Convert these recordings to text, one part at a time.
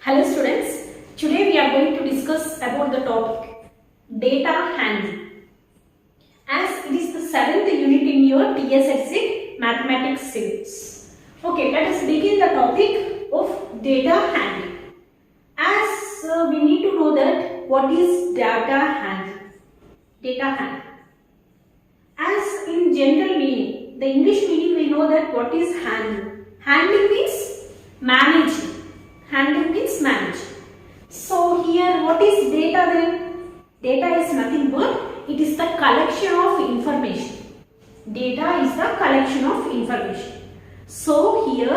Hello students, today we are going to discuss about the topic data handling. As it is the 7th unit in your TSSC Mathematics series. Okay, let us begin the topic of data handling. As we need to know that what is data handling. Data handling. As in general meaning, the English meaning we know that what is handling. Handling means managing. Handling means manage. So here what is data then? Data is nothing but it is the collection of information. Data is the collection of information. So here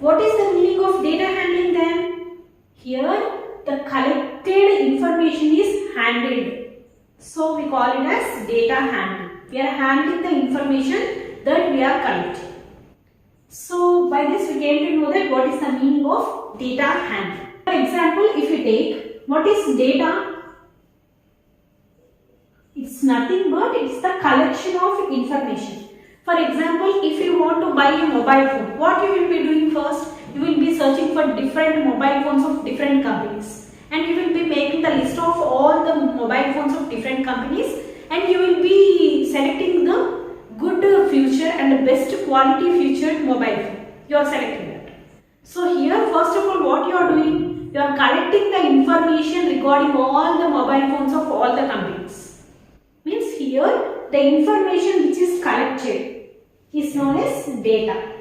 what is the meaning of data handling then? Here the collected information is handled. So we call it as data handling. We are handling the information that we are collecting. So by this we came to know that what is the meaning of data handling. For example, if you take what is data, it's nothing but it's the collection of information. For example, if you want to buy a mobile phone, what you will be doing first? You will be searching for different mobile phones of different companies and you will be making the list of all the mobile phones of different companies and you will be selecting the good feature and the best quality featured mobile phone. You are selecting that. So here first of all what you are doing? You are collecting the information regarding all the mobile phones of all the companies. Means here the information which is collected is known as data.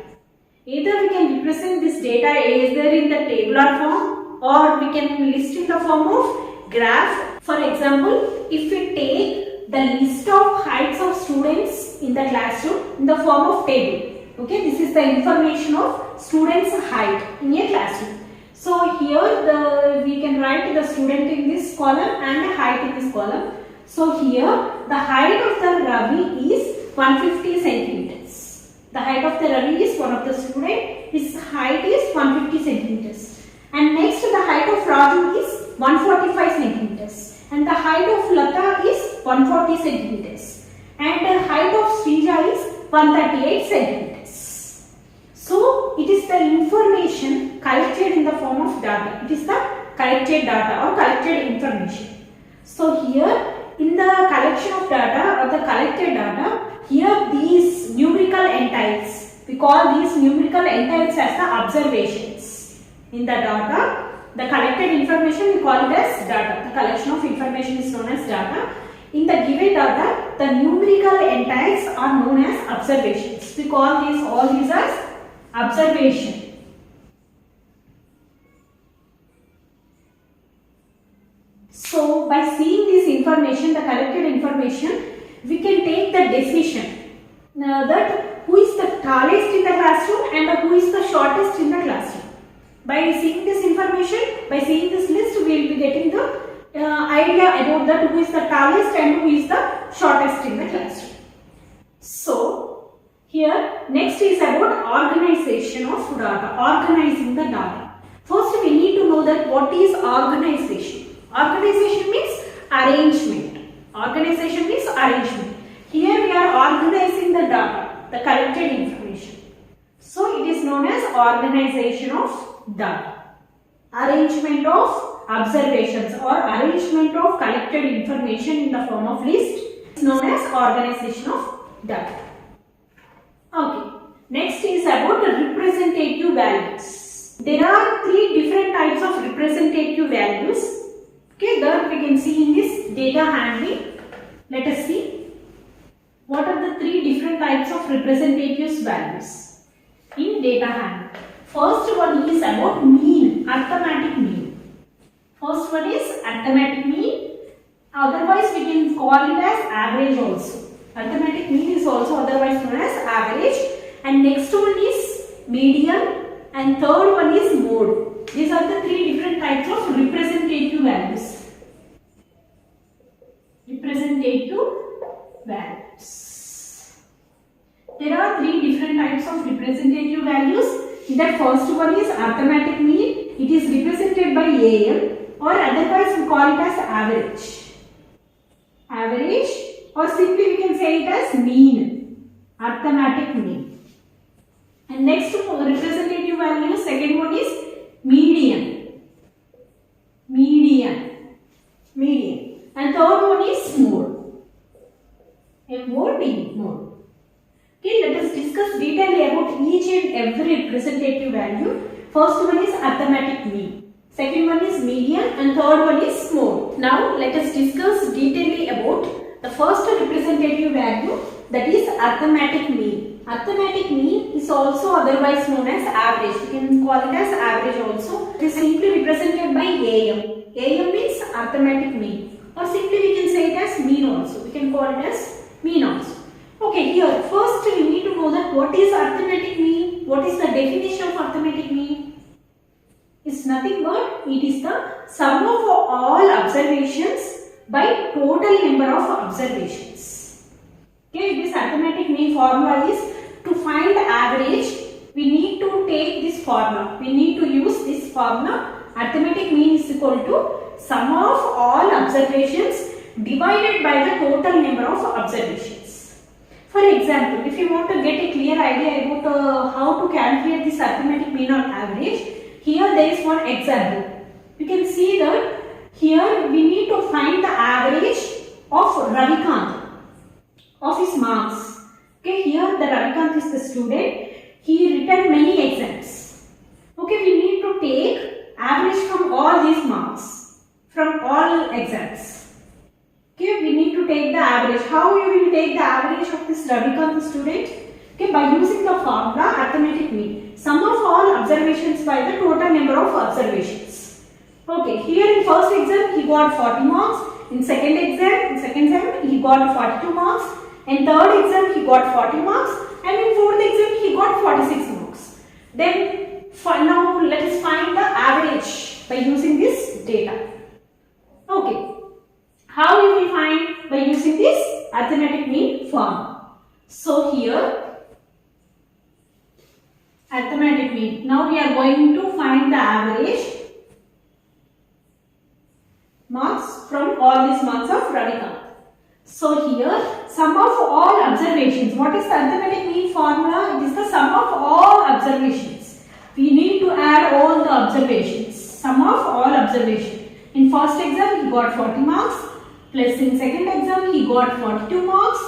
Either we can represent this data either in the tabular form or we can list in the form of graph. For example, if we take the list of heights of students in the classroom in the form of table. Okay, this is the information of students' height in a classroom. So here we can write the student in this column and the height in this column. So here the height of the Ravi is 150 centimeters. The height of the Ravi is one of the student. His height is 150 centimeters. And next the height of Raju is 145 centimeters. And the height of Lata is 140 centimeters. And the height of Srija is 138 centimeters. So it is the information collected in the form of data. It is the collected data or collected information. So here in the collection of data or the collected data, here these numerical entities, we call these numerical entities as the observations. In the data, the collected information we call it as data. The collection of information is known as data. In the given data, the numerical entities are known as observations. We call all these as observation. So by seeing this information, the collected information, we can take the decision that who is the tallest in the classroom and who is the shortest in the classroom. By seeing this information, by seeing this list, we will be getting the idea about that who is the tallest and who is the shortest in the classroom. So here next is about organization of data, organizing the data. First we need to know that what is organization. Organization means arrangement. Organization means arrangement. Here we are organizing the data, the collected information. So it is known as organization of data. Arrangement of observations or arrangement of collected information in the form of list is known as organization of data. Okay. Next is about representative values. There are 3 different types of representative values. Okay, that we can see in this data handling. Let us see what are the 3 different types of representative values in data handling. First one is about mean, arithmetic mean. First one is arithmetic mean. Otherwise we can call it as average also. Arithmetic mean is also otherwise known as average. And next one is median and third one is mode. These are the 3 different types of representative values. Representative values. There are 3 different types of representative values. That first one is arithmetic mean. It is represented by AM or otherwise we call it as average. Average or simply we can say it as mean. Arithmetic mean. And next representative value, second one is median. each and every representative value. First one is arithmetic mean, second one is median, and third one is mode. Now let us discuss detailedly about the first representative value, that is arithmetic mean. Arithmetic mean is also otherwise known as average. We can call it as average also. It is simply represented by AM. AM means arithmetic mean, or simply we can say it as mean also. We can call it as mean also. Okay, here first we need to know that what is arithmetic mean. What is the definition of arithmetic mean? It's nothing but it is the sum of all observations by total number of observations. Okay, this arithmetic mean formula is to find average. We need to take this formula. We need to use this formula. Arithmetic mean is equal to sum of all observations divided by the total number of observations. For example, if you want to get a clear idea about how to calculate this arithmetic mean or average, here there is one example. You can see that here we need to find the average of Ravikant, of his marks. Okay, here the Ravikant is the student. He written many exams. Okay, we need to take average from all these marks, from all exams. Okay, we need to take the average. How you will take the average of this Ravikant student? Okay, by using the formula arithmetic mean, sum of all observations by the total number of observations. Okay, here in first exam he got 40 marks. In second exam he got 42 marks. In third exam he got 40 marks. And in fourth exam he got 46 marks. Then now let us find the average by using this data. Okay. How you will find? By using this arithmetic mean formula. So here arithmetic mean. Now we are going to find the average marks from all these marks of Ravikant. So here sum of all observations. What is the arithmetic mean formula? It is the sum of all observations. We need to add all the observations. Sum of all observations. In first exam he got 40 marks. Plus in second exam he got 42 marks,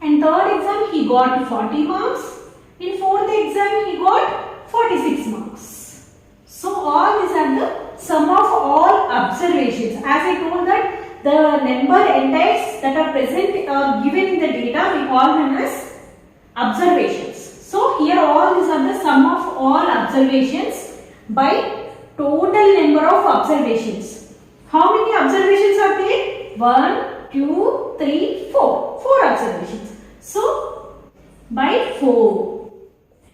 and third exam he got 40 marks, in fourth exam he got 46 marks. So all these are the sum of all observations. As I told that the number entities that are present or given in the data, we call them as observations. So here all these are the sum of all observations by total number of observations. How many observations are there? 1, 2, 3, 4. 4 observations. So, by 4.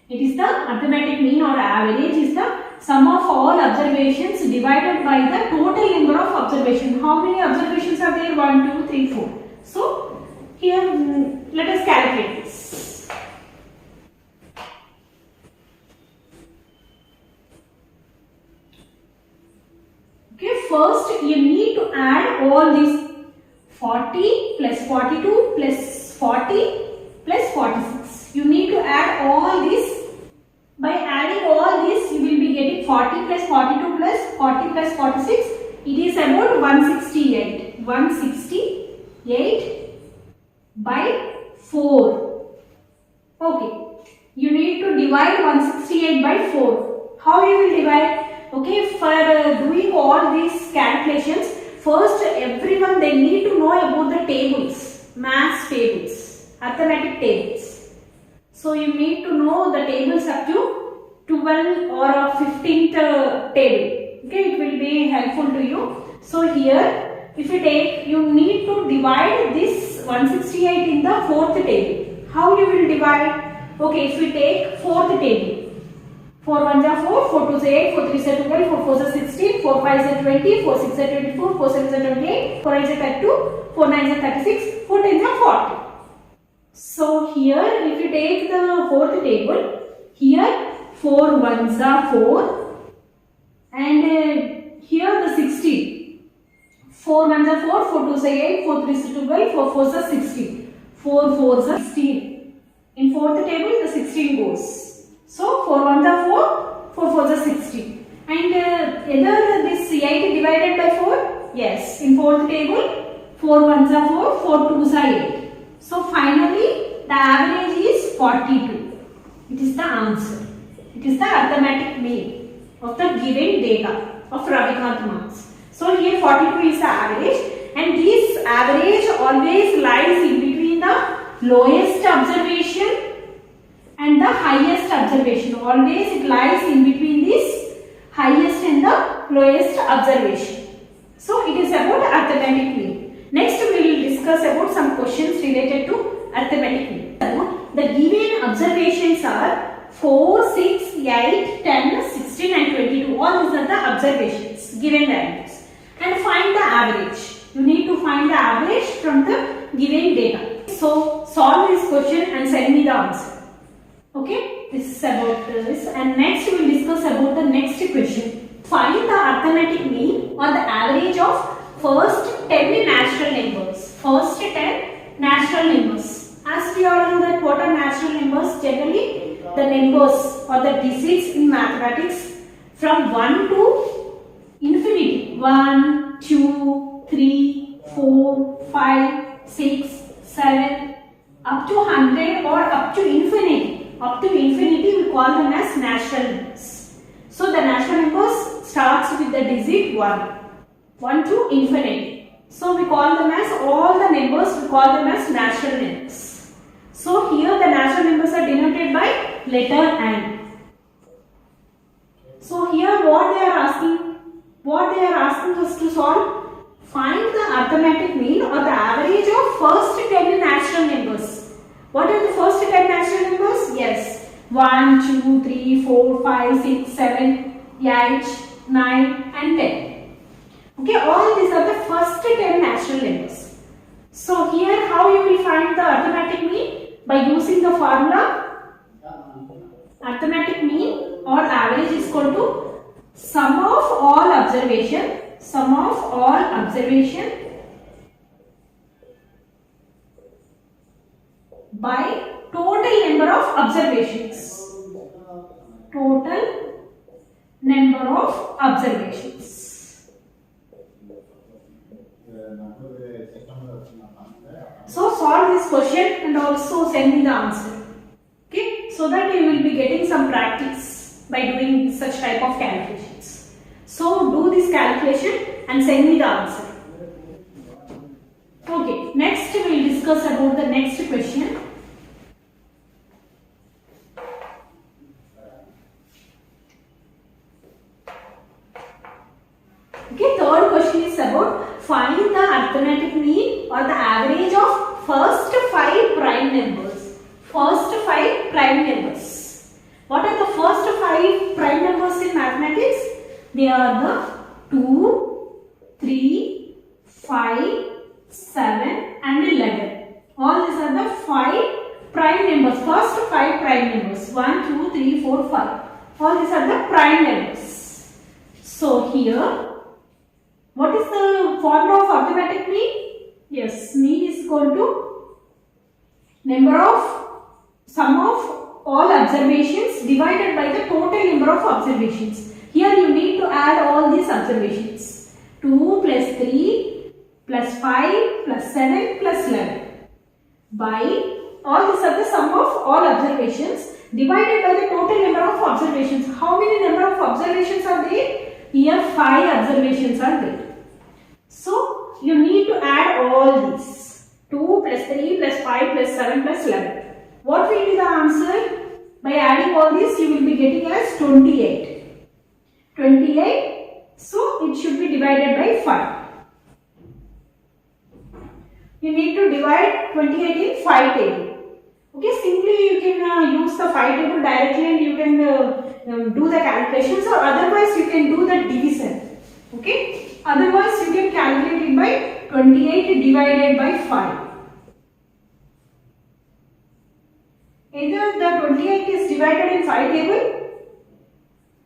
It is the arithmetic mean or average is the sum of all observations divided by the total number of observations. How many observations are there? 1, 2, 3, 4. So, here let us calculate this. Okay, first you need to add all these 40 plus 42 plus 40 plus 46. You need to add all this. By adding all this, you will be getting 40 plus 42 plus 40 plus 46. It is about 168. 168 by 4. Okay. You need to divide 168 by 4. How you will divide? Okay, for doing all these calculations, first everyone they need to know about the tables, maths tables, arithmetic tables. So you need to know the tables up to 12 or 15th table. Okay, it will be helpful to you. So here if you take, you need to divide this 168 in the 4th table. How you will divide? Okay, if we take 4th table. 4 1s are 4, 4 2s are 8, 4 3s are 12, 4 4s are 16, 4 5s are 20, 4 6s are 24, 4 7s are 28, 4 8s are 32, 4 9s are 36, 4 10s are 40. So here if you take the 4th table, here 4 1s are 4 and here the 16. 4 1s are 4, 4 2s are 8, 4 3s are 12, 4 4s are 16, 4 4s are 16. In 4th table the 16 goes. So 4 1s are 4, 4 4s are 16. And either this 8 divided by 4? Yes. In 4th table, 4 1s are 4, 4 2s are 8. So finally the average is 42. It is the answer. It is the arithmetic mean of the given data of Ravikant marks. So here 42 is the average, and this average always lies in between the lowest observation and the highest observation. Always it lies in between this highest and the lowest observation. So it is about arithmetic mean. Next we will discuss about some questions related to arithmetic mean. The given observations are 4, 6, 8, 10, 16 and 22. All these are the observations, given values. And find the average. You need to find the average from the given data. So solve this question and send me the answer. Okay, this is about this. And next we will discuss about the next question. Find the arithmetic mean or the average of first 10 natural numbers. First 10 natural numbers. As we all know that what are natural numbers? Generally the numbers or the digits in mathematics from 1 to infinity. 1, 2, 3, 4, 5, 6, 7 up to 100 or up to infinity. Up to infinity we call them as natural numbers. So the natural numbers starts with the digit 1. 1 to infinity. So we call them as all the numbers, we call them as natural numbers. So here the natural numbers are denoted by letter N. So here what they are asking us to solve? Find the arithmetic mean or the average of first 10 natural numbers. What are the first 10 natural numbers? Yes, 1, 2, 3, 4, 5, 6, 7, 8, 9 and 10. Okay, all these are the first 10 natural numbers. So here how you will find the arithmetic mean? By using the formula, arithmetic mean or average is equal to sum of all observation by total number of observations. Total number of observations. So solve this question and also send me the answer. Okay, so that you will be getting some practice by doing such type of calculations. So do this calculation and send me the answer. Okay, next we will discuss about the next question. Okay, third question is about find the arithmetic mean or the average of first 5 prime numbers. First 5 prime numbers. What are the first 5 prime numbers in mathematics? They are the 2, 3, 5, 7 and 11. All these are the 5 prime numbers. First 5 prime numbers. 1, 2, 3, 4, 5. All these are the prime numbers. So here what is the formula of arithmetic mean? Yes, mean is equal to number of sum of all observations divided by the total number of observations. Here you need to add all these observations. 2 plus 3 plus 5 plus 7 plus 11 by all these are the sum of all observations divided by the total number of observations. How many number of observations are there? Here 5 observations are there. So you need to add all these. 2 plus 3 plus 5 plus 7 plus 11. What will be the answer? By adding all this you will be getting as 28. 28. So it should be divided by 5. You need to divide 28 in 5 table. Okay, simply you can use the 5 table directly and you can do the calculations, or otherwise you can do the division. Okay. Otherwise, you can calculate it by 28 divided by 5. Either the 28 is divided in 5 table?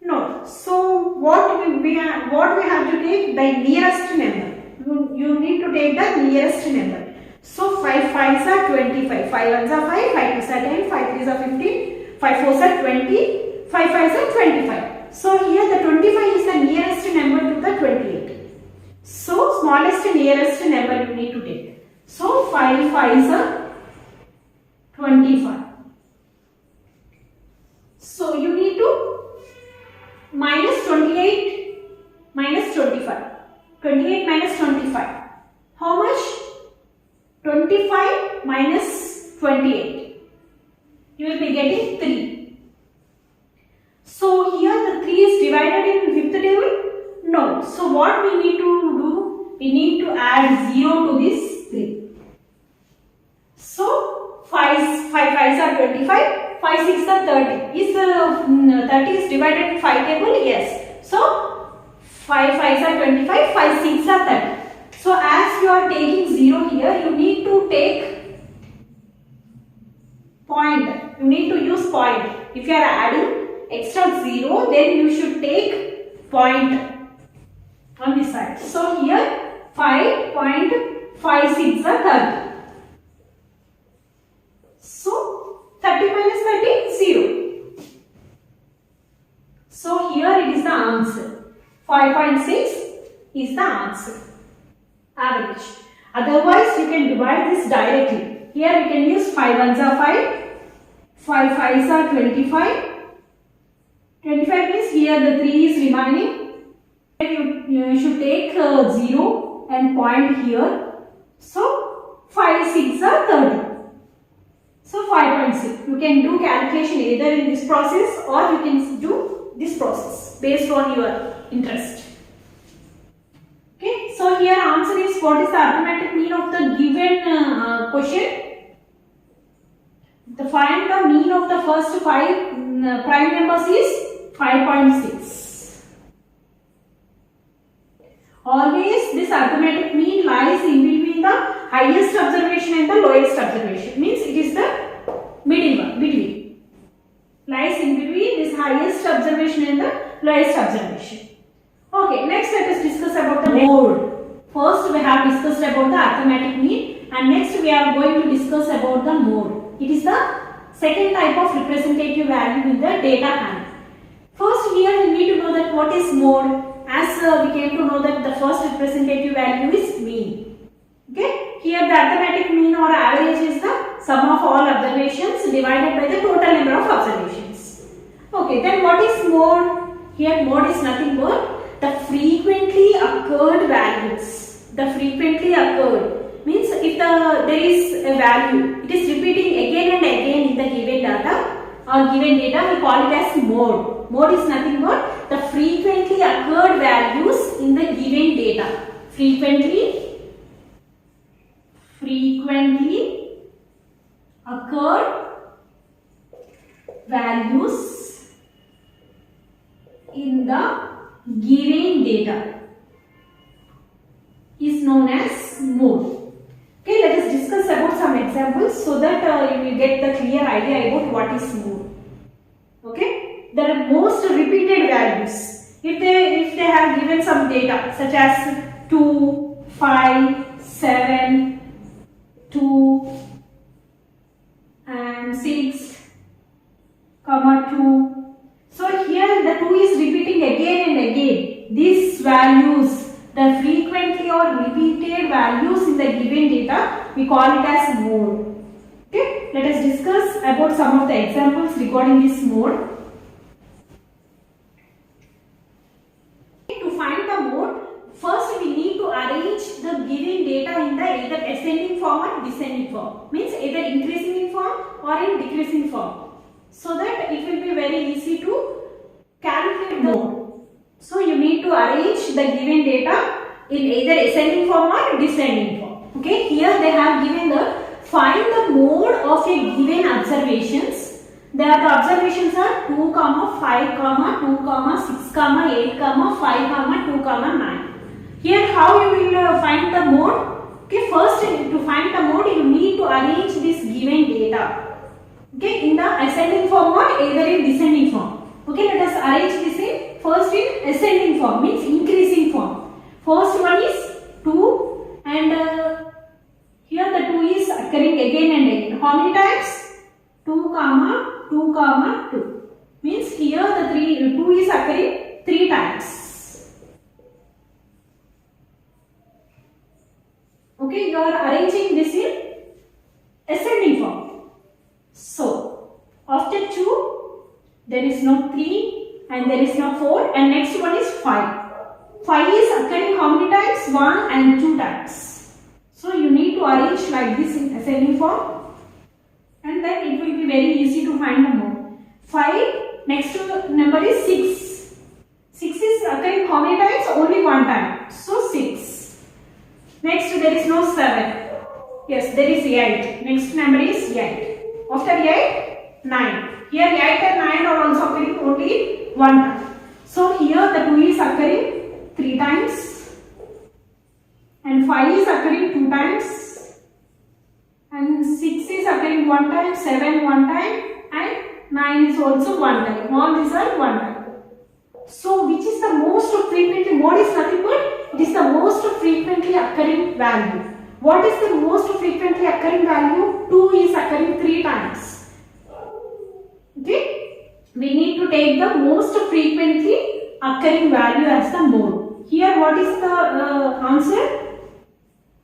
No. So, what we have to take? The nearest number. You need to take the nearest number. So, 5 5s are 25. 5 1s are 5. 5 2s are 10. 5 3s are 15. 5 4s are 20. 5 5s are 25. So, here the 25 is the nearest number to the 28. So, smallest nearest number you need to take. So, 5 5s are 25. So you need to minus 28 minus 25. 28 minus 25. How much? 25 minus 28. You will be getting 3. So here the 3 is divided in fifth table? No. So what we need to do? We need to add 0 to this 3. So 5 5s are 25. 5 6 are 30. Is the 30 is divided in 5 table? Yes. So 5 5s are 25. 5 6 are 30. So as you are taking 0 here, you need to take point. You need to use point. If you are adding extra 0, then you should take point on this side. So here 5.56 are 30. So 30 minus 30, 0. So here it is the answer. 5.6 is the answer. Average. Otherwise you can divide this directly. Here you can use 5 ones are 5. 5 5s are 25. 25 means here the 3 is remaining. You should take 0 and point here. So 5 6 are 30. So 5.6. You can do calculation either in this process or you can do this process based on your interest. Okay. So here answer is what is the arithmetic mean of the given question. The find the mean of the first 5 prime numbers is 5.6. Always this arithmetic mean lies in between the highest observation and the lowest observation. Means it is the middle one, between. Lies in between this highest observation and the lowest observation. Okay, next let us discuss about the mode. First we have discussed about the arithmetic mean and next we are going to discuss about the mode. It is the second type of representative value in the data handle. First here we need to know that what is mode. As we came to know that the first representative value is mean. Okay. Here the arithmetic mean or average is the sum of all observations divided by the total number of observations. Okay. Then what is mode? Here mode is nothing but the frequently occurred values. The frequently occurred means if there is a value, it is repeating again and again in the given data or given data, we call it as mode. Mode is nothing but the frequently occurred values in the given data. Frequently occurred values in the given data is known as mode. Okay, let us discuss about some examples so that you will get the clear idea about what is mode. Okay, there are most repeated values. If they have given some data such as 2, 5, 7, 2 and 6, 2. So here the 2 is repeating again and again. These values, the frequently or repeated values in the given data, we call it as mode. Okay, let us discuss about some of the examples regarding this mode. To find the mode, first we need to arrange the given data in the either ascending form or descending form. Means either increasing in form or in decreasing form. So that it will be very easy to calculate the mode. So you need to arrange the given data in either ascending form or descending form. Okay, here they have given the find the mode of a given observations. The observations are 2, 5, 2, 6, 8, 5, 2, 9. Here how you will find the mode? Okay, first to find the mode you need to arrange this given data. Okay, in the ascending form or either in descending form. Okay, let us arrange this in first in ascending form, means increasing form. First one is 2 and here the 2 is occurring again and again. How many times? 2, 2, means here the 2 is occurring 3 times. Okay, you are arranging this in ascending form. So after 2 there is no 3 and there is no 4, and next one is 5. 5 is occurring how many times? 1 and 2 times. So you need to arrange like this in ascending form, and then it will be very easy to find the mode. 5, next number is 6. 6 is occurring how many times? Only one time. So 6. Next there is no 7. Yes, there is 8. Next number is 8. After 8, 9. Here 8 and 9 are also occurring only one time. So here the 2 is occurring 3 times, and 5 is occurring 2 times, and 6 is occurring 1 time, 7 1 time, and 9 is also 1 time. All these are 1 time. So which is the most frequently? Mode is nothing but it is the most frequently occurring value. What is the most frequently occurring value? 2 is occurring 3 times. Okay, we need to take the most frequently occurring value as the mode. Here what is the answer?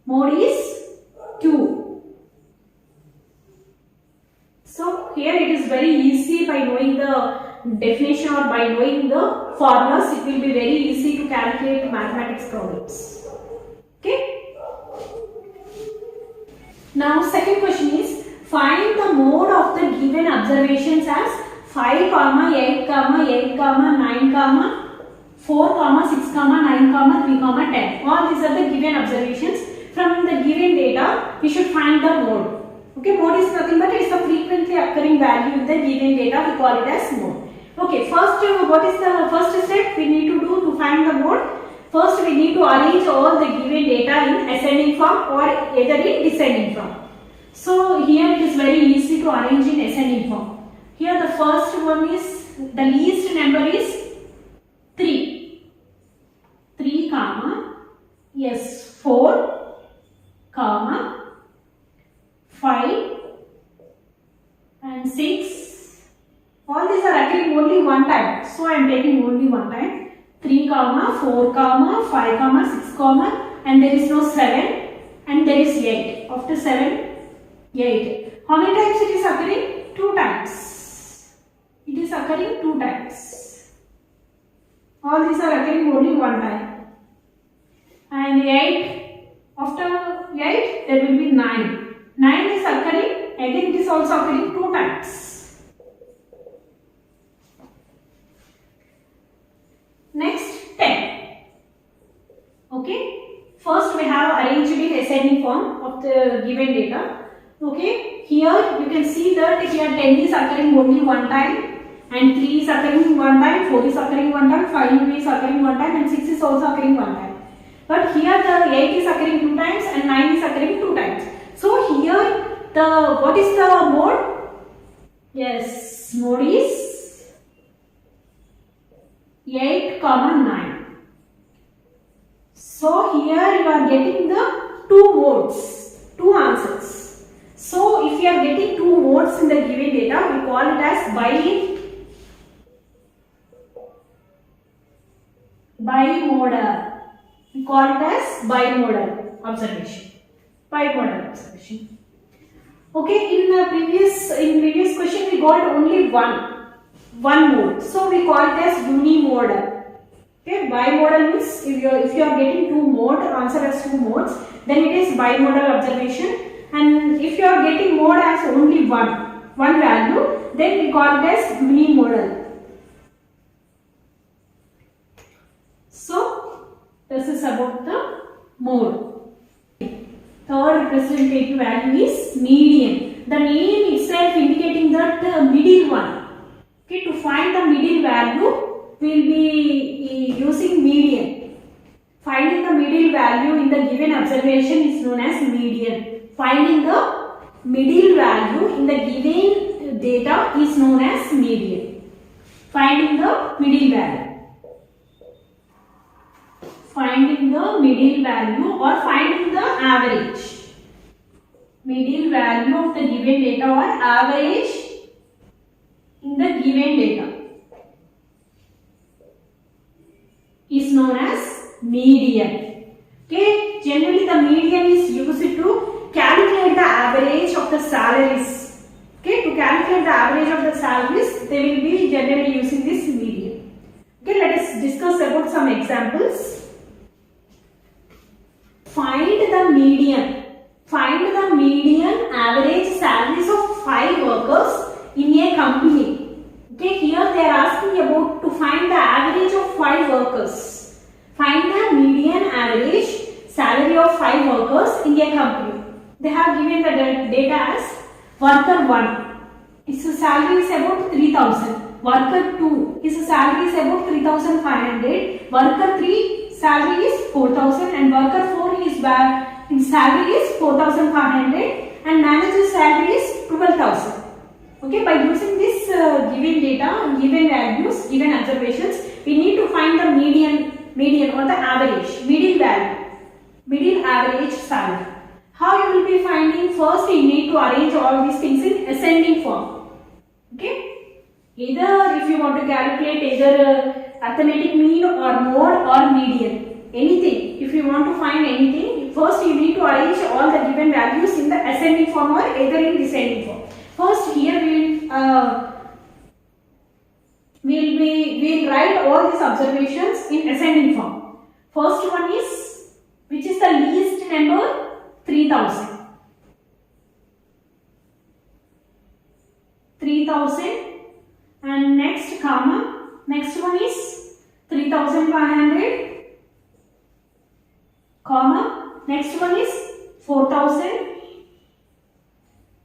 Mode is 2. So here it is very easy by knowing the definition or by knowing the formulas. It will be very easy to calculate mathematics problems. Okay. Now second question is, find the mode of the given observations as 5, 8, 8, 9, 4, 6, 9, 3, 10. All these are the given observations. From the given data, we should find the mode. Okay, mode is nothing but it is the frequently occurring value in the given data. We call it as mode. Okay, first what is the first step we need to do to find the mode? First we need to arrange all the given data in ascending form or either in descending form. So here it is very easy to arrange in ascending form. Here the first one is, the least number is 3. 3 comma, yes, 4 comma, 5 and 6. All these are occurring only one time. So I am taking only one time. 3 comma, 4 comma, 5 comma, 6 comma, and there is no 7 and there is 8. After 7, 8. How many times it is occurring? 2 times. It is occurring 2 times. All these are occurring only one time. And 8, after 8 there will be 9. 9 is occurring, again it is also occurring 2 times. Next 10. Okay. First we have arranged in ascending form of the given data. Okay. Here you can see that here 10 is occurring only one time, and 3 is occurring one time, 4 is occurring one time, 5 is occurring one time, and 6 is also occurring one time. But here the 8 is occurring 2 times and 9 is occurring 2 times. So here what is the mode? Yes, mode is 8, 9. So here you are getting the 2 modes, 2 answers. So if you are getting 2 modes in the given data, we call it as bimodal. We call it as bimodal observation. Bimodal observation. Okay, in the previous question we got only one mode. So we call it as unimodal. Okay, bimodal means if you are getting 2 modes, answer as 2 modes, then it is bimodal observation. And if you are getting mode as only one value, then we call it as unimodal. So this is about the mode. Third representative value is median. The name itself indicating that the middle one. Okay, to find the middle value, we will be using median. Finding the middle value in the given observation is known as median. Finding the middle value in the given data is known as median. Finding the middle value. Finding the middle value or finding the average. Middle value of the given data or average in the given data is known as median. Okay, generally the median is used to calculate the average of the salaries. Okay, to calculate the average of the salaries, they will be generally using this median. Okay, let us discuss about some examples. Find the median. Find the median average salaries of 5 workers in a company. Okay, here they are asking about to find the average of 5 workers. Find the median average salary of 5 workers in a company. They have given the data as worker 1. His salary is about 3,000. Worker 2, his salary is about 3,500. Worker 3, salary is 4,000, and worker 4, his salary is 4,500, and manager's salary is 12,000. Okay, by using this given data, given values, given observations, we need to find the median or the average, middle value, middle average salary. How you will be finding? First, you need to arrange all these things in ascending form. Okay, either if you want to calculate either arithmetic mean or mode or median, anything. If you want to find anything, first you need to arrange all the given values in the ascending form or either in descending form. First, here we'll write all these observations in ascending form. First one is, which is the least number? 3,000. 3,000, and next comma, next one is 3,500, comma, next one is 4,000,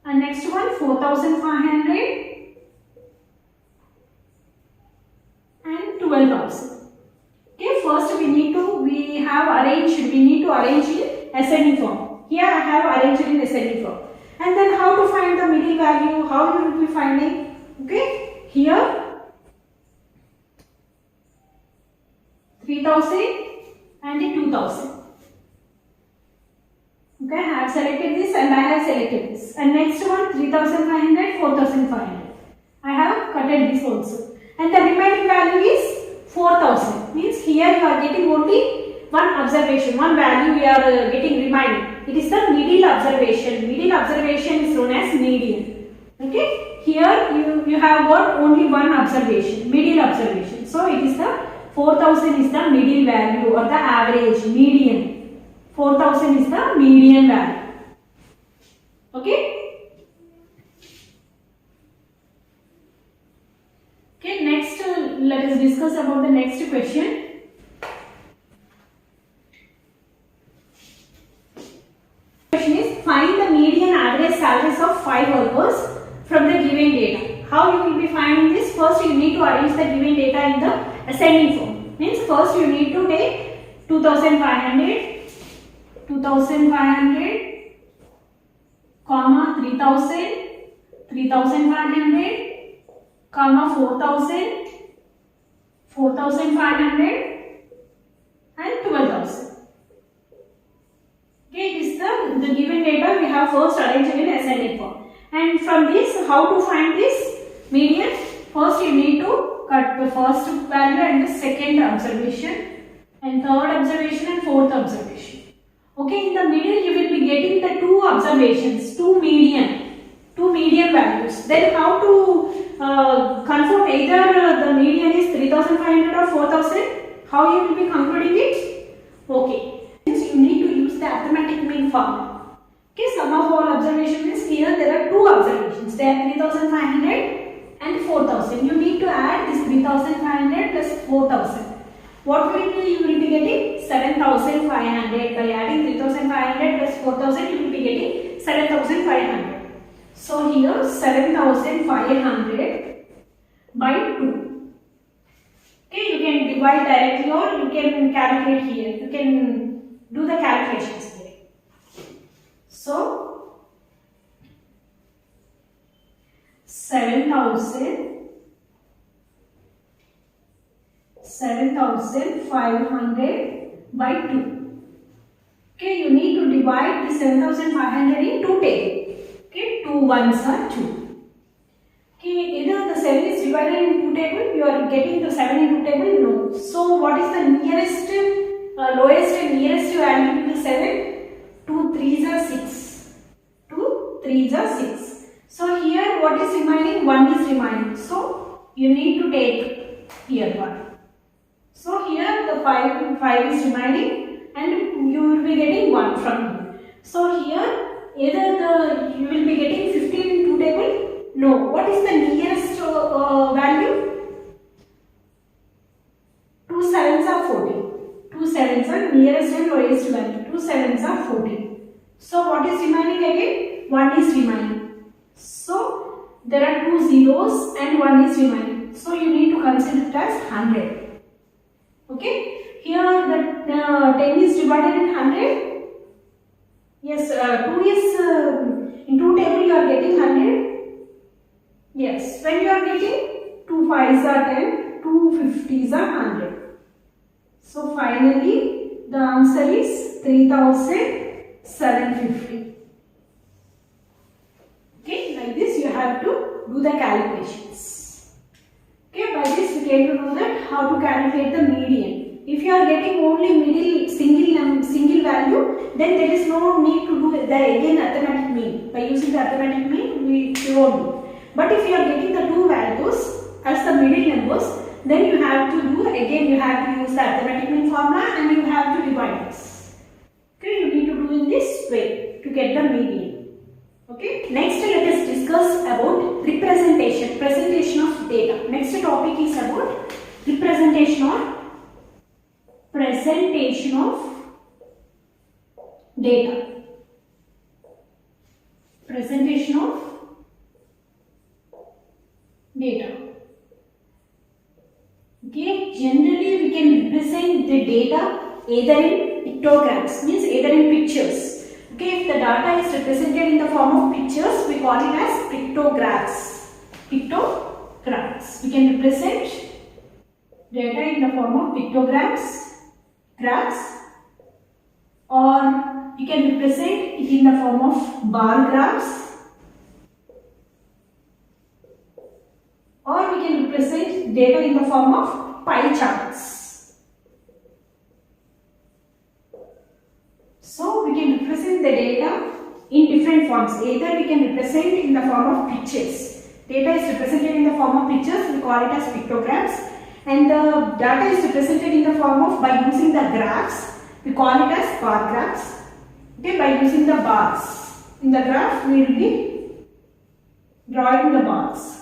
and next one 4,500 and 12,000. Okay, first we need to arrange in ascending form. Here I have arranged in ascending form. And then how to find the middle value? How you will be finding? Okay, here 3,000 and 2,000. Okay, I have selected this and I have selected this. And next one 3,500, 4,500. I have cutted this also. And the remaining value is 4,000. Means here you are getting only one observation, one value we are getting remaining. It is the middle observation. Middle observation is known as median. Okay, here you have got only one observation, middle observation. So it is the 4,000 is the middle value or the average, median. 4,000 is the median value. Okay. Okay, next let us discuss about the next question. Question is, find the median average salaries of 5 workers from the given data. How you will be finding this? First you need to arrange the given data in the ascending form. Means first you need to take 2,500, 2,500, comma 3,000, 3,500, comma 4,000, 4,500 and 12,000. Okay, this is the given data we have first arranged in ascending form. And from this, how to find this median? First you need to cut the first value and the second observation, and third observation and fourth observation. Okay, in the middle you will be getting the two observations, two median values. Then how to confirm either the median is 3,500 or 4,000? How you will be concluding it? Okay, you need to use the arithmetic mean formula. Okay, sum of all observations means here there are two observations. They are 3,500 and 4,000. You need to add this 3,500 plus 4,000. What will be you will be getting? 7,500. By adding 3,500 plus 4,000, you will be getting 7,500. So here 7,500 by 2. Okay, you can divide directly or you can calculate here. You can do the calculations here. So 7,500 by 2. Okay, you need to divide the 7,500 in 2 tables. Okay, 2 ones are 2. Okay, either the 7 is divided in 2 tables, you are getting the 7 in 2 tables, no. So what is the nearest, lowest and nearest value to the 7? 2 3s are 6. 2 3s are 6. So here what is remaining? 1 is remaining. So you need to take here 1. So here the 5 is remaining and you will be getting 1 from here. So here either you will be getting 15 in 2 table. No. What is the nearest value? 2 sevens are 40. 2 sevens are nearest and lowest value. 2 sevens are 40. So what is remaining again? 1 is remaining. So there are 2 zeros and 1 is remaining. So you need to consider it as 100. Okay. Here the 10 is divided in 100. Yes, 2 is in 2 table you are getting 100. Yes, when you are getting 2 5s are 10, 2 50s are 100. So finally the answer is 3750. Okay, like this you have to do the calculations. Okay, by this we came to know that how to calculate the median. If you are getting only middle single value, then there is no need to do the again arithmetic mean. By using the arithmetic mean, we won't do. But if you are getting the two values as the middle numbers, then you have to do again. You have to use the arithmetic mean formula and you have to divide this. Okay, you need to do in this way to get the median. Okay. Next, let us discuss about presentation of data. Next topic is about representation of data. Presentation of data. Okay, generally we can represent the data either in pictograms, means either in pictures. Okay, if the data is represented in the form of pictures, we call it as pictographs. Pictographs. We can represent data in the form of pictograms, graphs, or we can represent it in the form of bar graphs, or we can represent data in the form of pie charts. So we can represent the data in different forms. Either we can represent in the form of pictures. Data is represented in the form of pictures, we call it as pictograms. And the data is represented in the form of, by using the graphs, we call it as bar graphs. Okay, by using the bars. In the graph, we will be drawing the bars.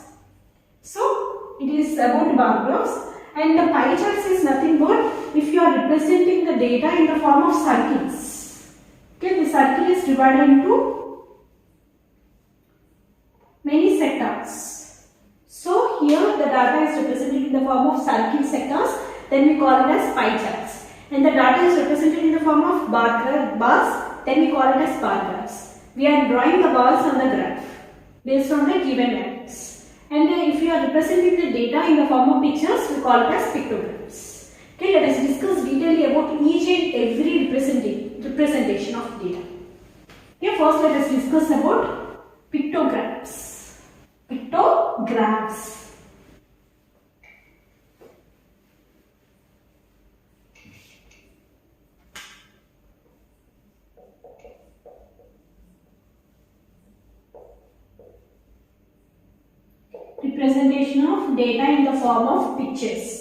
So it is about bar graphs. And the pie charts is nothing but if you are representing the data in the form of circles. Okay, the circle is divided into many sectors. So here the data is represented in the form of circle sectors, then we call it as pie charts. And the data is represented in the form of bars, then we call it as bar graphs. We are drawing the bars on the graph based on the given values. And if you are representing the data in the form of pictures, we call it as pictograms. Okay, let us discuss detailedly about each and every representation of data. Here first let us discuss about pictographs. Pictographs. Representation of data in the form of pictures.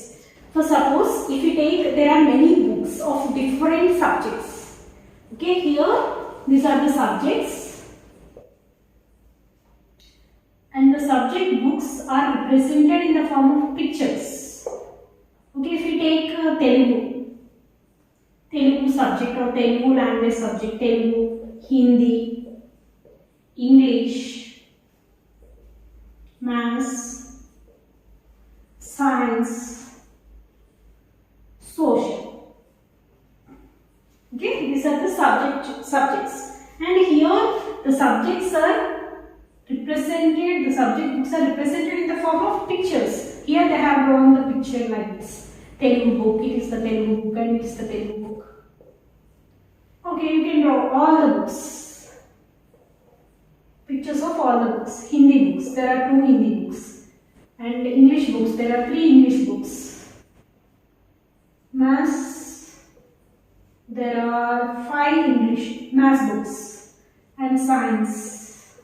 So suppose if you take, there are many books of different subjects. Okay, here these are the subjects and the subject books are represented in the form of pictures. Okay, if you take Telugu subject or Telugu language subject, Telugu, Hindi, English, Maths, Science, Social. Okay, these are the subjects, and here the subjects are represented. The subject books are represented in the form of pictures. Here they have drawn the picture like this. Telugu book. It is the Telugu book, and it is the Telugu book. Okay, you can draw all the books. Pictures of all the books. Hindi books. There are 2 Hindi books, and English books. There are 3 English books. Maths. There are 5 English maths books, and Science.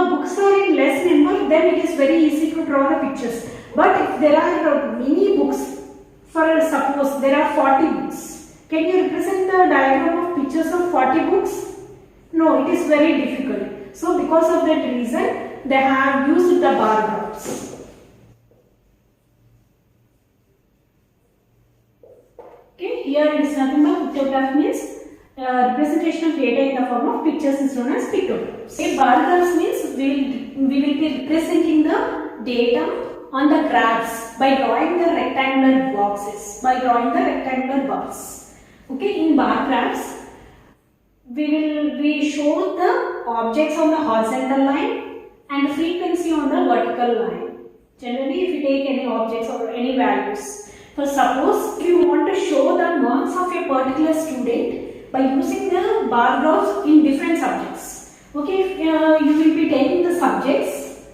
books are in less number, then it is very easy to draw the pictures. But if there are many books, for suppose there are 40 books, can you represent the diagram of pictures of 40 books? No, it is very difficult. So because of that reason, they have used the bar graphs. Okay, here it is nothing but pictograph means representation of data in the form of pictures is known as pictographs. Okay, bar graphs means we will be representing the data on the graphs by drawing the rectangular boxes, by drawing the rectangular bars. Okay, in bar graphs, we show the objects on the horizontal line and frequency on the vertical line. Generally, if you take any objects or any values, for suppose if you want to show the marks of a particular student by using the bar graphs in different subjects. Okay, you will be taking the subjects.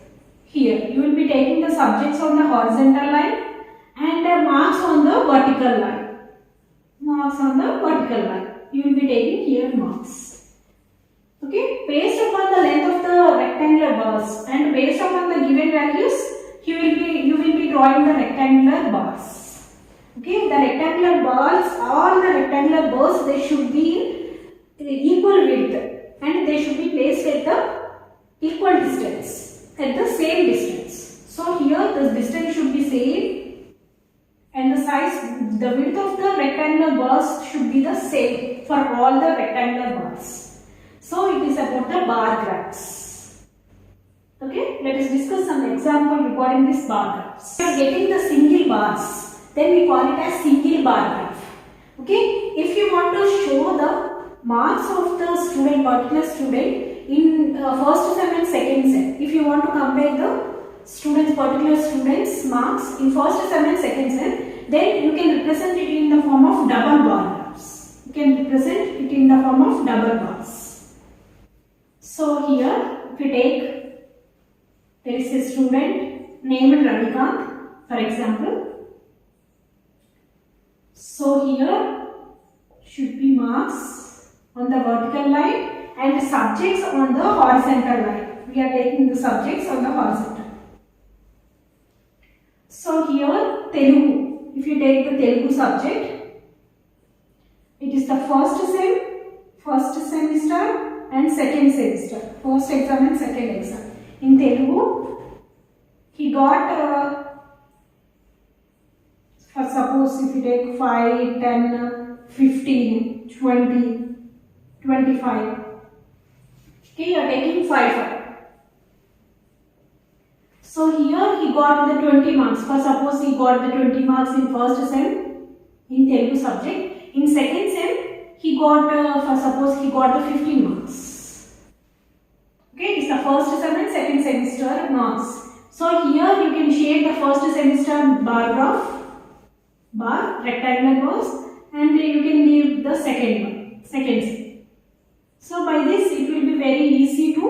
Here, you will be taking the subjects on the horizontal line and marks on the vertical line. Marks on the vertical line. You will be taking here marks. Okay, based upon the length of the rectangular bars and based upon the given values, you will be drawing the rectangular bars. Okay, the rectangular bars, all the rectangular bars, they should be in equal width and they should be placed at the equal distance, at the same distance. So here the distance should be same and the size, the width of the rectangular bars should be the same for all the rectangular bars. So it is about the bar graphs. Okay, let us discuss some example regarding this bar graphs. We are getting the single bars, then we call it as single bar graph. Okay, if you want to show the marks of the student, particular student in first sem and second sem, if you want to compare the students, particular students marks in first sem and second sem, then you can represent it in the form of double bar graphs. You can represent it in the form of double bars. So here, if you take, there is a student named Ravikant, for example. So here should be marks on the vertical line and subjects on the horizontal line. We are taking the subjects on the horizontal. So here Telugu, if you take the Telugu subject, it is the first semester and second semester, first exam and second exam. In Telugu, he got for suppose if you take 5, 10, 15, 20, 25. Okay, you are taking 5. So here he got the 20 marks. For suppose he got the 20 marks in first sem in Telugu subject. In second sem he got for suppose he got the 15 marks. Okay, it is the first sem and second semester marks. So here you can shade the first semester bar graph, bar rectangular bars, and you can leave the second one, second sem. So by this it will be very easy to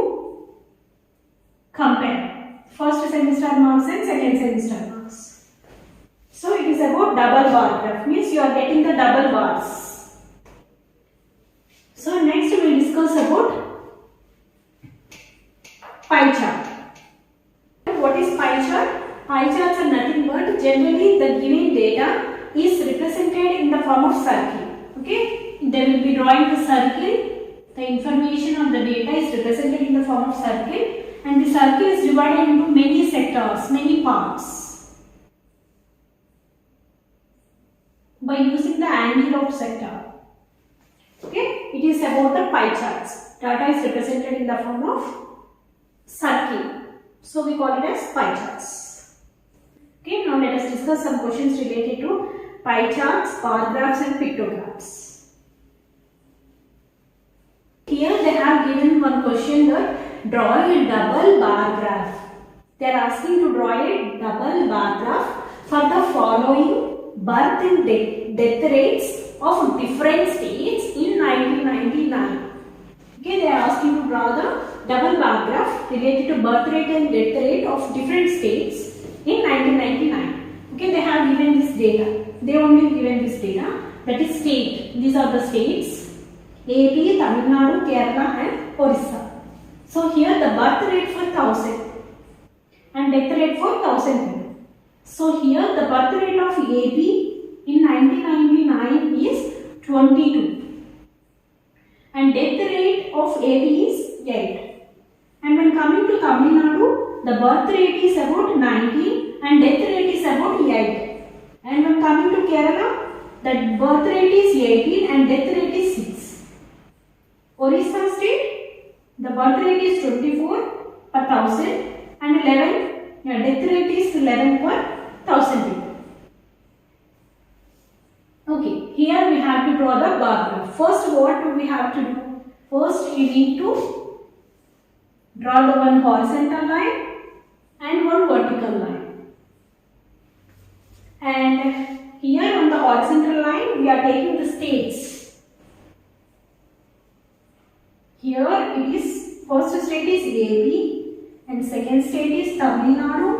compare first semester marks and second semester marks. So it is about double bar graph, means you are getting the double bars. So next we will discuss about pie chart. What is pie chart? Pie charts are nothing but generally the given data is represented in the form of circle. Okay, they will be drawing the circle. The information of the data is represented in the form of circle, and the circle is divided into many sectors, many parts, by using the angle of sector. Okay, it is about the pie charts. Data is represented in the form of circle, so we call it as pie charts. Okay, now let us discuss some questions related to pie charts, bar graphs and pictographs. Here they have given one question that draw a double bar graph. They are asking to draw a double bar graph for the following birth and death rates of different states in 1999. Okay, they are asking to draw the double bar graph related to birth rate and death rate of different states in 1999. Okay, they have given this data. They only given this data, that is state. These are the states: AP, Tamil Nadu, Kerala and Orissa. So here the birth rate for 1000 and death rate for 1000 people. So here the birth rate of AB in 1999 is 22 and death rate of AB is 8. And when coming to Tamil Nadu, the birth rate is about 19 and death rate is about 8. And when coming to Kerala, the birth rate is 18 and death rate is 6. Orissa state, the birth rate is 24 per 1000 and 11. Death rate is 11 per 1000 people. Okay, here we have to draw the bar graph. First, what do we have to do? First, you need to draw the one horizontal line and one vertical line. And here on the horizontal line, we are taking the states. Here it is, first state is AB. And second state is Tamil Nadu,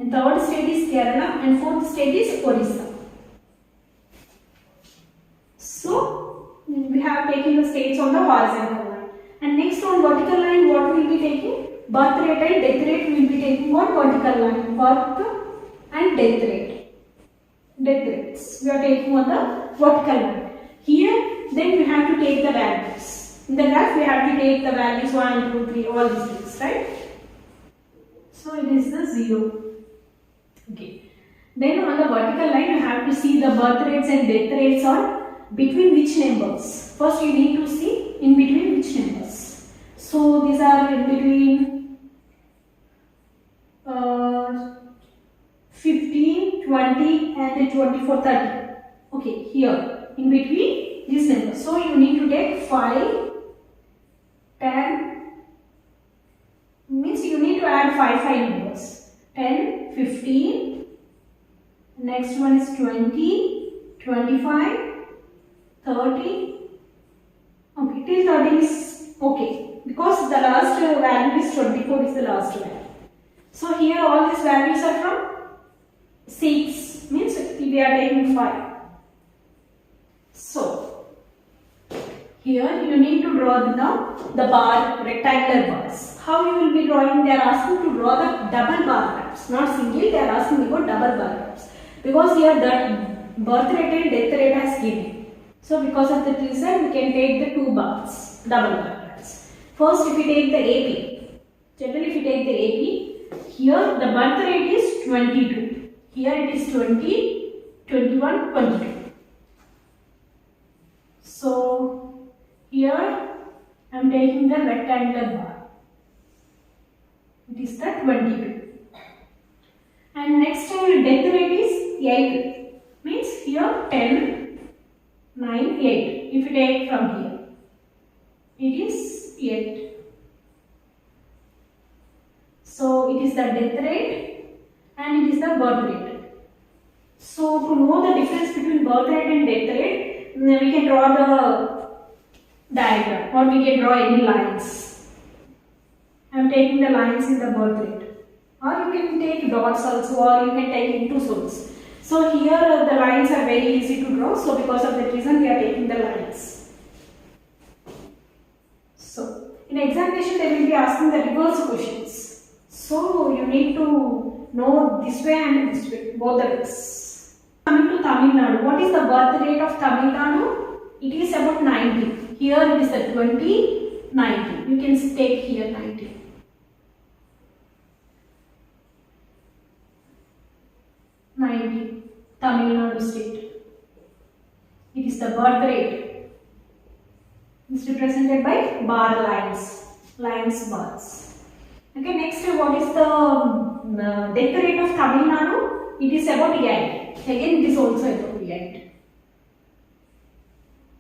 and third state is Kerala, and fourth state is Orissa. So we have taken the states on the horizontal line. And next on vertical line, what we will be taking? Birth rate and death rate we will be taking on vertical line. Birth and death rate. Death rates we are taking on the vertical line. Here, then we have to take the values. In the graph, we have to take the values 1, 2, 3, all these things, right? So it is the 0. Okay. Then on the vertical line, you have to see the birth rates and death rates are between which numbers. First, you need to see in between which numbers. So these are in between 15, 20 and 24, 30. Okay, here in between these numbers. So you need to take 5, 10. Means you need to add 5 numbers. 10, 15, next one is 20, 25, 30. Okay, till 30 is okay. Because the last value is 24 is the last value. So here all these values are from 6. Means we are taking 5. So here you need to draw the bar, rectangular bars. How you will be drawing? They are asking to draw the double bar graphs, not single. They are asking about double bar graphs because here the birth rate and death rate has given. So because of that reason, we can take the 2 bars, double bar graphs. First, if we take the AP, generally if you take the AP, here the birth rate is 22. Here it is 20, 21, 22. So here I am taking the rectangular bar. It is the 22. And next death rate is 8. Means here 10, 9, 8. If you take from here, it is 8. So it is the death rate and it is the birth rate. So to know the difference between birth rate and death rate, we can draw the diagram or we can draw any lines. I am taking the lines in the birth rate, or you can take dots also, or you can take into zones. So here the lines are very easy to draw. So because of that reason, we are taking the lines. So in examination, they will be asking the reverse questions. So you need to know this way and this way, both the ways. Coming to Tamil Nadu, what is the birth rate of Tamil Nadu? It is about 90. Here it is the 20, 90. You can take here 90. 90, Tamil Nadu state. It is the birth rate. It is represented by bar lines, bars. Okay, next what is the death rate of Tamil Nadu? It is about 8. Again, it is also about 8.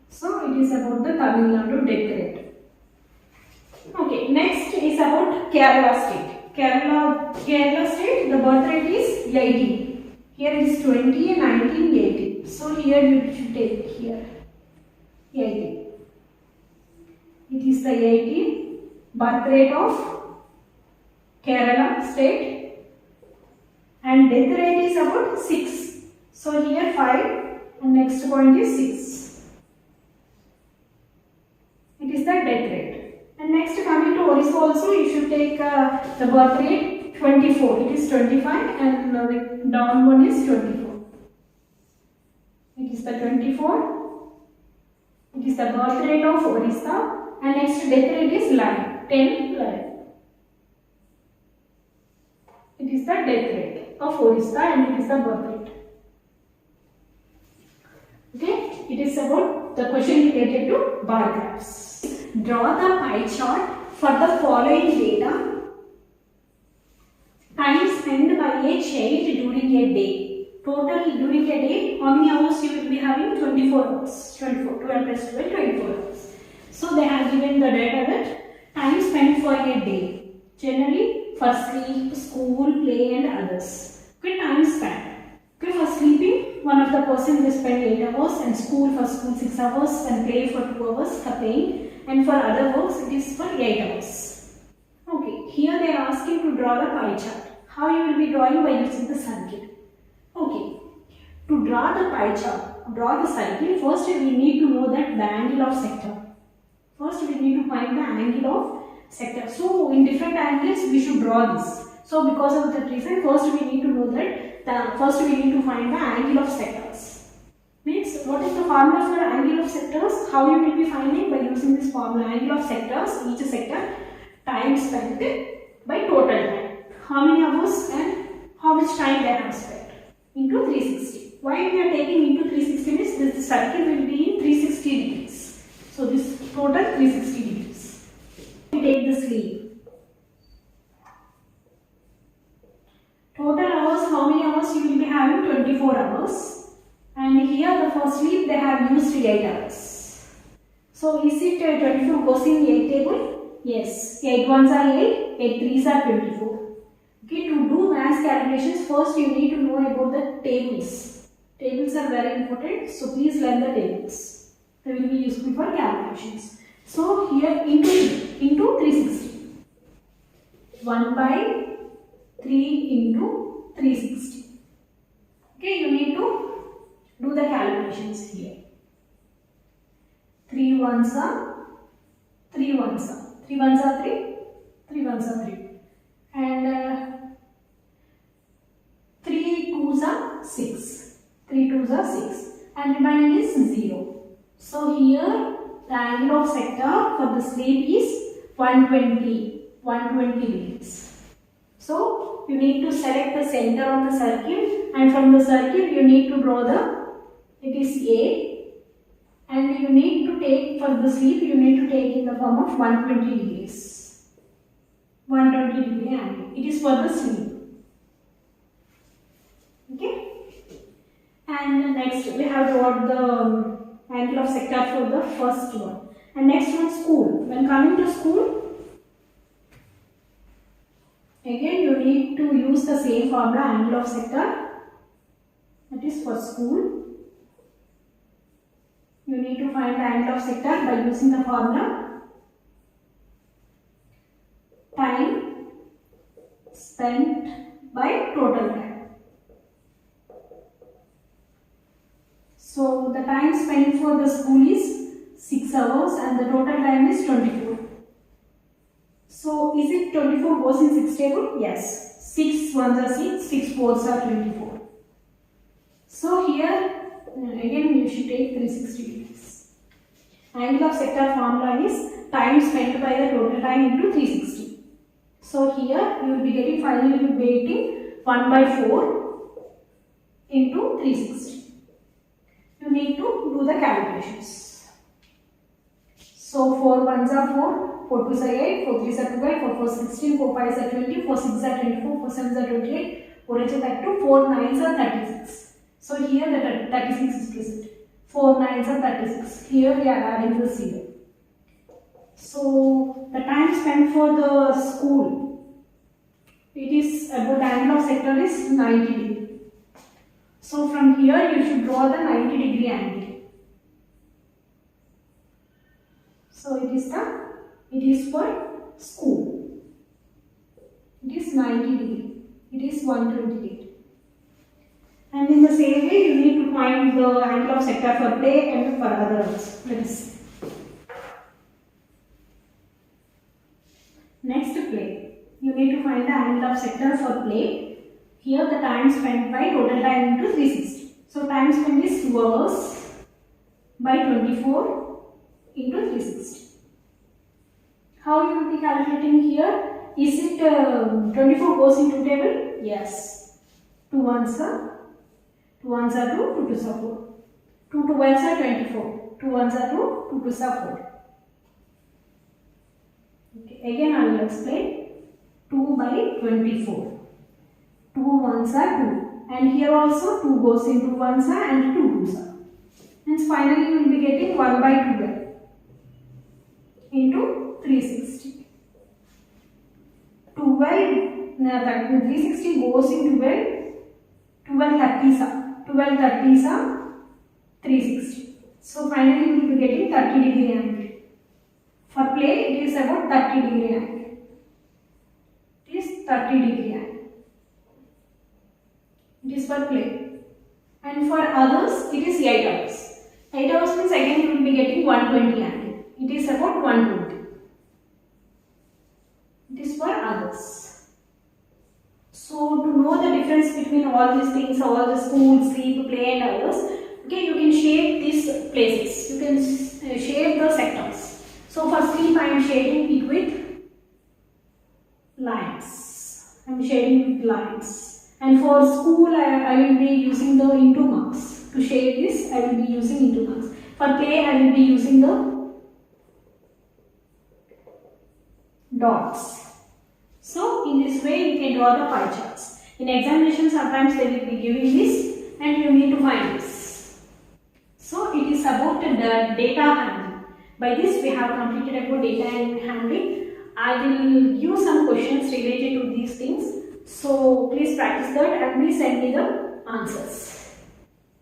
So it is about the Tamil Nadu death rate. Okay, next is about Kerala state. Kerala state, the birth rate is 18. Here it is 20, 19, 18. So here you should take here 18. It is the 18 birth rate of Kerala state and death rate is about 6. So here 5 and next point is 6. It is the death rate. And next coming to Orissa also you should take the birth rate 24. It is 25 and the down one is 24. It is the 24. It is the birth rate of Orissa, and next death rate is 11. 10, 11. It is the death rate of Orissa and it is the birth rate. Okay, it is about the question related to bar graphs. Draw the pie chart for the following data. Time spent by a child during a day. Total during a day, how many hours you will be having? 24 hours. 12 plus 12, 24 hours. So they have given the data that time spent for a day. Generally for sleep, school, play and others. Okay, time spent. Okay, for sleeping, one of the person will spend 8 hours, and for school 6 hours, and play for 2 hours for playing, and for other works it is for 8 hours. Okay, here they are asking to draw the pie chart. How you will be drawing? By using the circle. Okay, to draw the pie chart, draw the circle, first we need to know that the angle of sector. First we need to find the angle of sector. So in different angles we should draw this. So because of that reason, first we need to know that first we need to find the angle of sectors. Means what is the formula for angle of sectors? How you will be finding? By using this formula, angle of sectors, each sector, time spent by total time. How many hours and how much time they have spent into 360. Why we are taking into 360 means this circle will be in 360 degrees. So this total 360 degrees. We take the sleep. Total hours, how many hours you will be having? 24 hours. And here for sleep they have used 8 hours. So is it 24 goes in 8 table? Yes. 8 ones are 8, 8 threes are 24. Okay, to do mass calculations, first you need to know about the tables. Tables are very important, so please learn the tables. They will be useful for calculations. So here into 360. 1 by 3 into 360. Okay, you need to do the calculations here. 3 ones are 3 ones are 3 ones are 3, 3 ones are 3, and 3 twos are 6, 3 twos are 6, and remaining is 0. So here the angle of sector for the sleep is 120 degrees. So you need to select the center of the circle, and from the circle you need to draw it is A, and you need to take for the sleep, you need to take in the form of 120 degrees. 120 degree angle. It is for the sleep. Okay. And next we have got the angle of sector for the first one. And next one, school. When coming to school, again you need to use the same formula, angle of sector. That is for school. You need to find the angle of sector by using the formula time spent by total time. So the time spent for the school is 6 hours and the total time is 24. So is it 24 goes in 6 table? Yes. 6 ones are 6, 6 fours are 24. So here again you should take 360 degrees. Angle of sector formula is time spent by the total time into 360. So here you will be getting, finally you will be getting 1 by 4 into 360. You need to do the calculations. So 4 ones are 4, 4 twos are 8, 4 threes are 12, 4 fours 16, 4 fives are 20, 4 sixes are 24, 4 sevens are 28, 4 eights are 32, 4 nines are 36. So here the 36 is present. 4 nines are 36. Here we are adding the 0. So the time spent for the school, it is about the angle of sector is 90 degree. So from here you should draw the 90 degree angle. So it is for school. It is 90 degree. It is 120 degree. And in the same way you need to find the angle of sector for play and for others. Let us see. Next need to find the angle of sector for play. Here the time spent by total time into 360. So time spent is 2 hours by 24 into 360. How you will be calculating here? Is it 24 goes into table? Yes. 2 ones are 2, 2 2s are 4. 2 12s are 24. 2 ones are 2, 2 2s are 4. Okay. Again I will explain. 2 by 24. 2 ones are 2. And here also 2 goes into 1s are and 2 2s are. And finally you will be getting 1 by 12 into 360. 360 goes in 12. 12 30s are 360. So finally you will be getting 30 degree angle. For play it is about 30 degree angle. It is 30 degree angle. It is for play. And for others it is 8 hours. 8 hours means again you will be getting 120 angle. It is about 120. It is for others. So to know the difference between all these things, all the school, sleep, play and others, okay, you can shape these places. You can shape the sectors. So for sleep I am shading it with lines. I am shading with lines. And for school I will be using the into marks. To shade this I will be using into marks. For play I will be using the dots. So in this way you can draw the pie charts. In examination sometimes they will be giving this and you need to find this. So it is about the data handling. By this we have completed about data handling. I will give some questions related to these things. So please practice that and please send me the answers.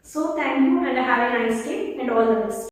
So thank you and have a nice day and all the best.